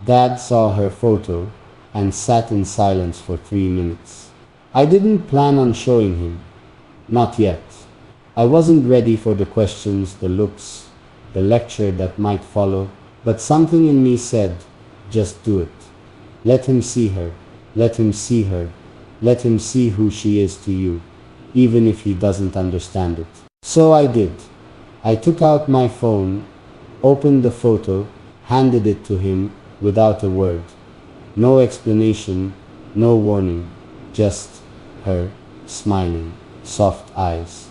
Dad saw her photo and sat in silence for 3 minutes. I didn't plan on showing him. Not yet. I wasn't ready for the questions, the looks, the lecture that might follow, but something in me said, just do it. Let him see her. Let him see her. Let him see who she is to you, even if he doesn't understand it. So I did. I took out my phone, opened the photo, handed it to him without a word. No explanation, no warning, just her, smiling, soft eyes.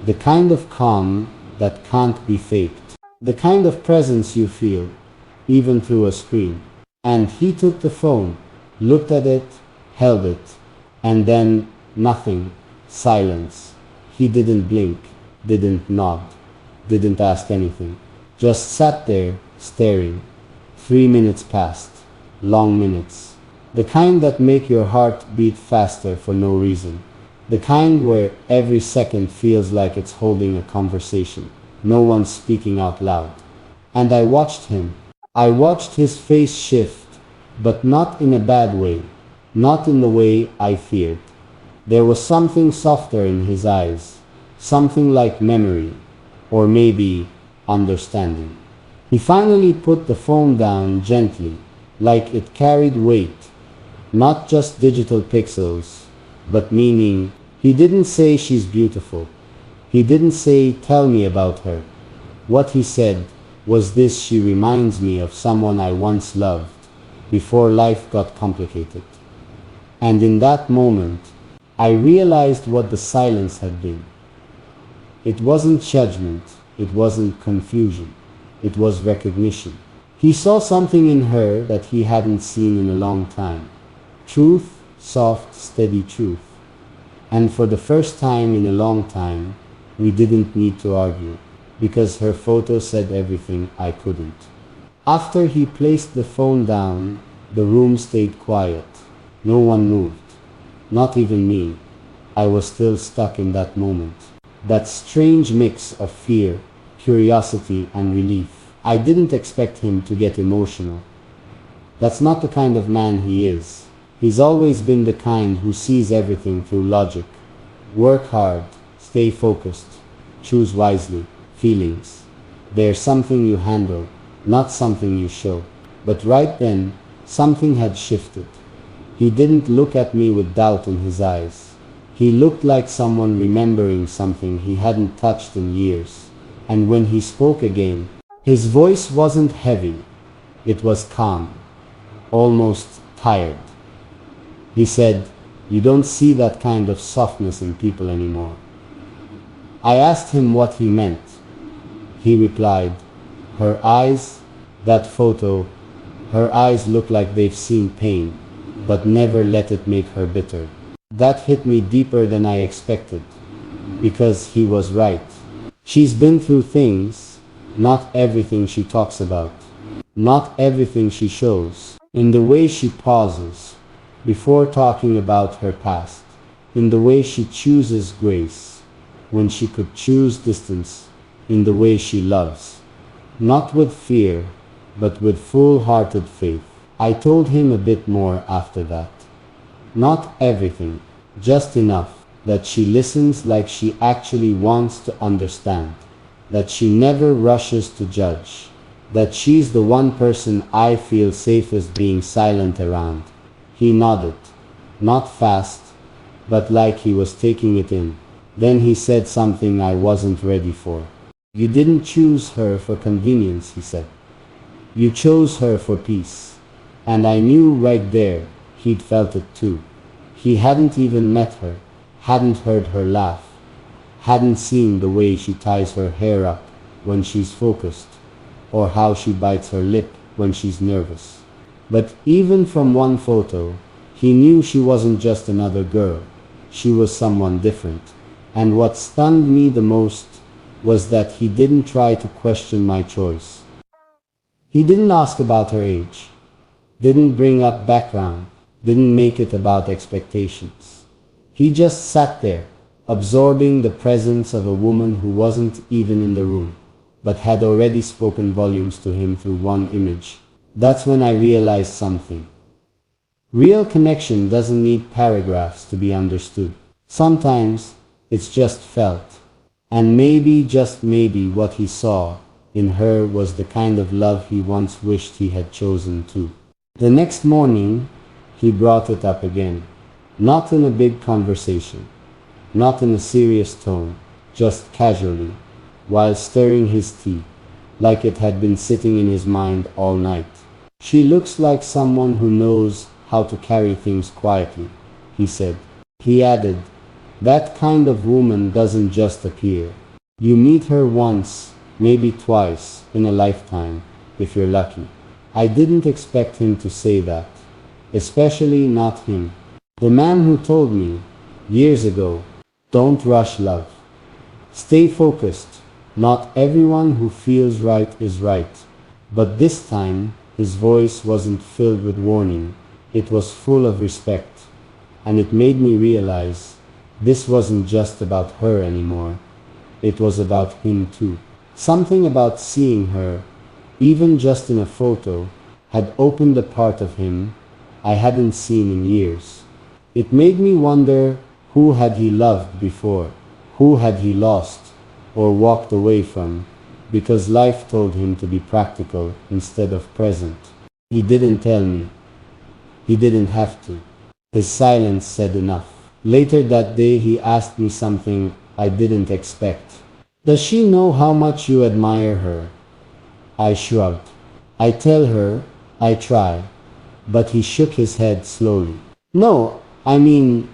The kind of calm that can't be faked. The kind of presence you feel, even through a screen. And he took the phone, looked at it, held it, and then nothing, silence. He didn't blink, didn't nod, didn't ask anything. Just sat there, staring. 3 minutes passed. Long minutes. The kind that make your heart beat faster for no reason. The kind where every second feels like it's holding a conversation. No one's speaking out loud. And I watched him. I watched his face shift, but not in a bad way. Not in the way I feared. There was something softer in his eyes. Something like memory. Or maybe understanding. He finally put the phone down gently, like it carried weight. Not just digital pixels, but meaning. He didn't say she's beautiful. He didn't say tell me about her. What he said was this: she reminds me of someone I once loved, before life got complicated. And in that moment, I realized what the silence had been. It wasn't judgment, it wasn't confusion, it was recognition. He saw something in her that he hadn't seen in a long time. Truth, soft, steady truth. And for the first time in a long time, we didn't need to argue, because her photo said everything I couldn't. After he placed the phone down, the room stayed quiet. No one moved. Not even me. I was still stuck in that moment. That strange mix of fear, curiosity, and relief. I didn't expect him to get emotional. That's not the kind of man he is. He's always been the kind who sees everything through logic. Work hard, stay focused, choose wisely. Feelings. They're something you handle, not something you show. But right then, something had shifted. He didn't look at me with doubt in his eyes. He looked like someone remembering something he hadn't touched in years. And when he spoke again, his voice wasn't heavy. It was calm, almost tired. He said, "You don't see that kind of softness in people anymore." I asked him what he meant. He replied, "Her eyes, that photo, her eyes look like they've seen pain, but never let it make her bitter." That hit me deeper than I expected, because he was right. She's been through things, not everything she talks about, not everything she shows. In the way she pauses before talking about her past, in the way she chooses grace when she could choose distance, in the way she loves, not with fear, but with full-hearted faith. I told him a bit more after that. Not everything, just enough that she listens like she actually wants to understand, that she never rushes to judge, that she's the one person I feel safest being silent around. He nodded, not fast, but like he was taking it in. Then he said something I wasn't ready for. "You didn't choose her for convenience," he said. "You chose her for peace." And I knew right there he'd felt it too. He hadn't even met her, hadn't heard her laugh, hadn't seen the way she ties her hair up when she's focused, or how she bites her lip when she's nervous. But even from one photo, he knew she wasn't just another girl. She was someone different. And what stunned me the most was that he didn't try to question my choice. He didn't ask about her age, didn't bring up background, didn't make it about expectations. He just sat there, absorbing the presence of a woman who wasn't even in the room, but had already spoken volumes to him through one image, That's when I realized something. Real connection doesn't need paragraphs to be understood. Sometimes it's just felt. And maybe, just maybe, what he saw in her was the kind of love he once wished he had chosen too. The next morning, he brought it up again. Not in a big conversation, not in a serious tone, just casually, while stirring his tea, like it had been sitting in his mind all night. She looks like someone who knows how to carry things quietly, he said. He added, that kind of woman doesn't just appear. You meet her once, maybe twice, in a lifetime, if you're lucky. I didn't expect him to say that, especially not him. The man who told me, years ago, don't rush love. Stay focused. Not everyone who feels right is right. But this time, his voice wasn't filled with warning. It was full of respect. And it made me realize this wasn't just about her anymore. It was about him too. Something about seeing her, even just in a photo, had opened a part of him I hadn't seen in years. It made me wonder, who had he loved before? Who had he lost or walked away from because life told him to be practical instead of present? He didn't tell me. He didn't have to. His silence said enough. Later that day he asked me something I didn't expect. Does she know how much you admire her? I shrugged. I tell her, I try. But he shook his head slowly. No, I mean,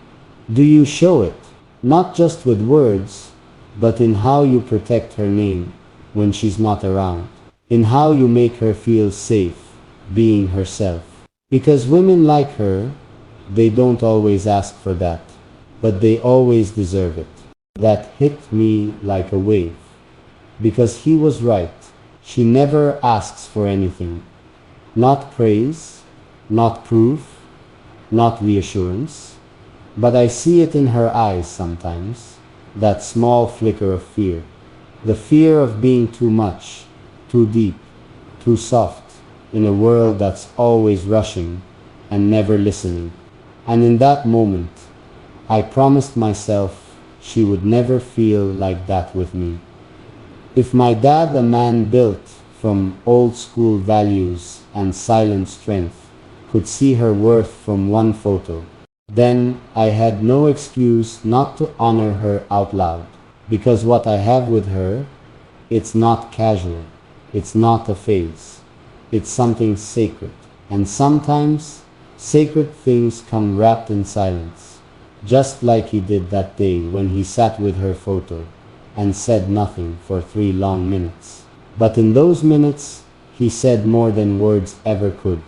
do you show it? Not just with words, but in how you protect her name when she's not around. In how you make her feel safe being herself. Because women like her, they don't always ask for that, but they always deserve it. That hit me like a wave. Because he was right. She never asks for anything. Not praise, not proof, not reassurance. But I see it in her eyes sometimes, that small flicker of fear. The fear of being too much, too deep, too soft, in a world that's always rushing and never listening. And in that moment, I promised myself she would never feel like that with me. If my dad, a man built from old school values and silent strength, could see her worth from one photo, then I had no excuse not to honor her out loud. Because what I have with her, it's not casual, it's not a phase, it's something sacred. And sometimes, sacred things come wrapped in silence, just like he did that day when he sat with her photo and said nothing for 3 long minutes. But in those minutes, he said more than words ever could.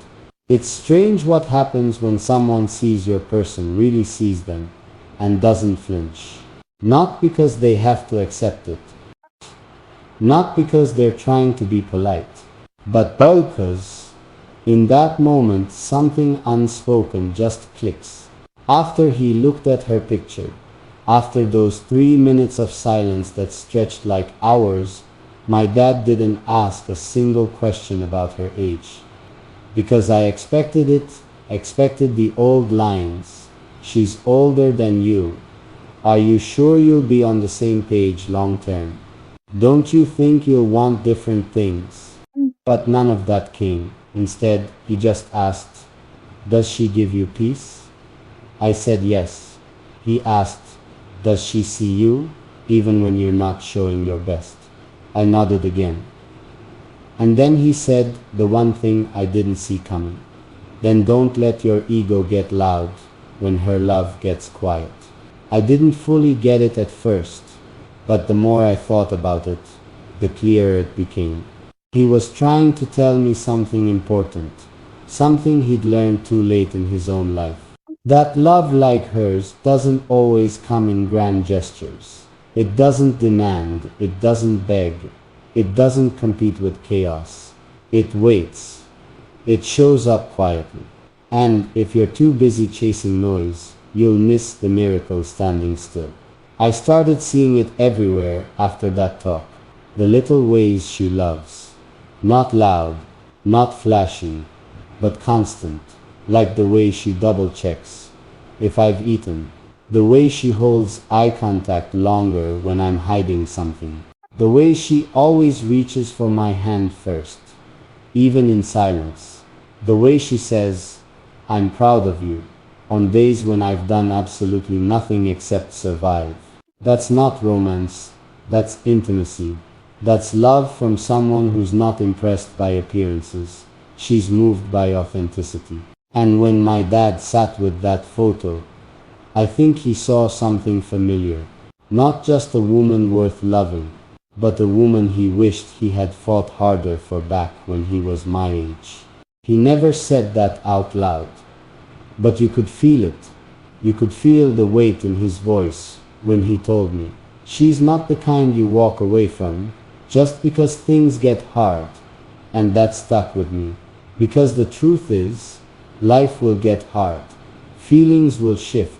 It's strange what happens when someone sees your person, really sees them, and doesn't flinch. Not because they have to accept it, not because they're trying to be polite, but because in that moment something unspoken just clicks. After he looked at her picture, after those 3 minutes of silence that stretched like hours, my dad didn't ask a single question about her age. Because I expected it, expected the old lines. She's older than you. Are you sure you'll be on the same page long term? Don't you think you'll want different things? But none of that came. Instead, he just asked, does she give you peace? I said yes. He asked, does she see you, even when you're not showing your best? I nodded again. And then he said the one thing I didn't see coming. Then don't let your ego get loud when her love gets quiet. I didn't fully get it at first, but the more I thought about it, the clearer it became. He was trying to tell me something important, something he'd learned too late in his own life. That love like hers doesn't always come in grand gestures. It doesn't demand, it doesn't beg, it doesn't compete with chaos. It waits. It shows up quietly. And if you're too busy chasing noise, you'll miss the miracle standing still. I started seeing it everywhere after that talk. The little ways she loves. Not loud, Not flashy, but constant, like the way she double checks if I've eaten, the way she holds eye contact longer when I'm hiding something, the way she always reaches for my hand first, even in silence, the way she says, "I'm proud of you," on days when I've done absolutely nothing except survive. That's not romance, that's intimacy. That's love from someone who's not impressed by appearances. She's moved by authenticity. And when my dad sat with that photo, I think he saw something familiar. Not just a woman worth loving, but a woman he wished he had fought harder for back when he was my age. He never said that out loud, but you could feel it. You could feel the weight in his voice when he told me, "She's not the kind you walk away from just because things get hard." And that stuck with me. Because the truth is, life will get hard. Feelings will shift.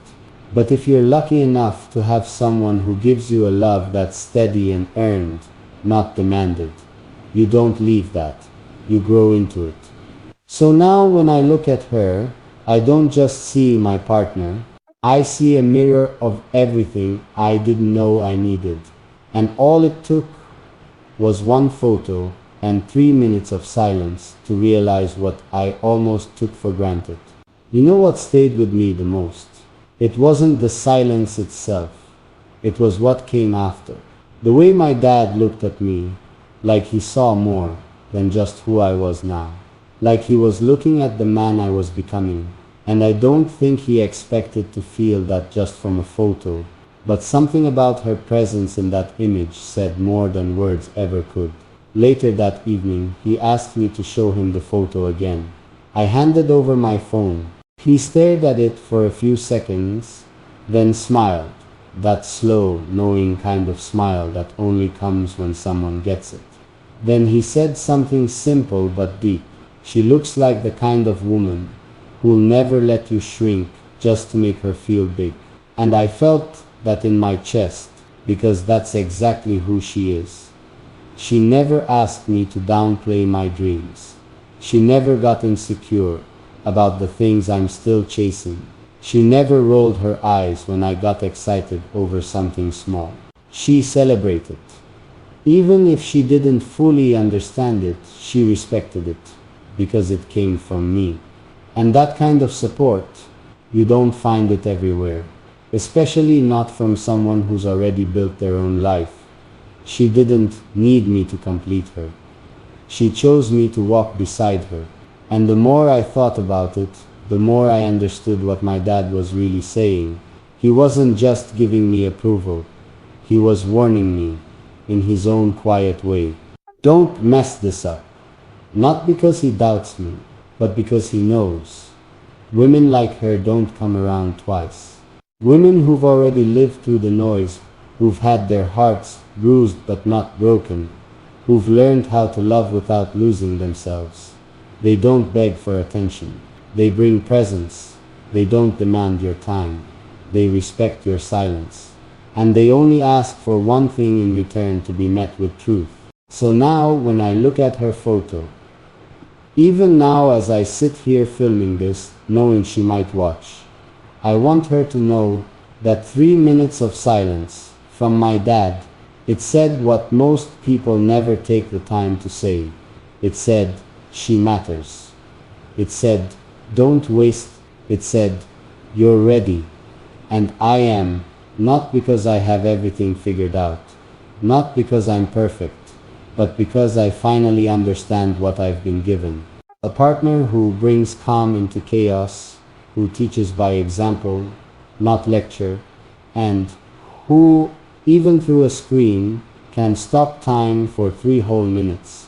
But if you're lucky enough to have someone who gives you a love that's steady and earned, not demanded, you don't leave that. You grow into it. So now when I look at her, I don't just see my partner. I see a mirror of everything I didn't know I needed. And all it took was one photo and 3 minutes of silence to realize what I almost took for granted. You know what stayed with me the most? It wasn't the silence itself. It was what came after. The way my dad looked at me, like he saw more than just who I was now. Like he was looking at the man I was becoming. And I don't think he expected to feel that just from a photo. But something about her presence in that image said more than words ever could. Later that evening, he asked me to show him the photo again. I handed over my phone. He stared at it for a few seconds, then smiled. That slow, knowing kind of smile that only comes when someone gets it. Then he said something simple but deep. "She looks like the kind of woman who'll never let you shrink just to make her feel big." And I felt that in my chest, because that's exactly who she is. She never asked me to downplay my dreams. She never got insecure about the things I'm still chasing. She never rolled her eyes when I got excited over something small. She celebrated. Even if she didn't fully understand it, she respected it, because it came from me. And that kind of support, you don't find it everywhere. Especially not from someone who's already built their own life. She didn't need me to complete her. She chose me to walk beside her. And the more I thought about it, the more I understood what my dad was really saying. He wasn't just giving me approval. He was warning me, in his own quiet way. Don't mess this up. Not because he doubts me, but because he knows. Women like her don't come around twice. Women who've already lived through the noise, who've had their hearts bruised but not broken, who've learned how to love without losing themselves. They don't beg for attention. They bring presence. They don't demand your time. They respect your silence. And they only ask for one thing in return: to be met with truth. So now when I look at her photo, even now as I sit here filming this, knowing she might watch, I want her to know that 3 minutes of silence from my dad, it said what most people never take the time to say. It said, "She matters." It said, "Don't waste." It said, "You're ready." And I am, not because I have everything figured out, not because I'm perfect, but because I finally understand what I've been given. A partner who brings calm into chaos, who teaches by example, not lecture, and who, even through a screen, can stop time for 3 whole minutes.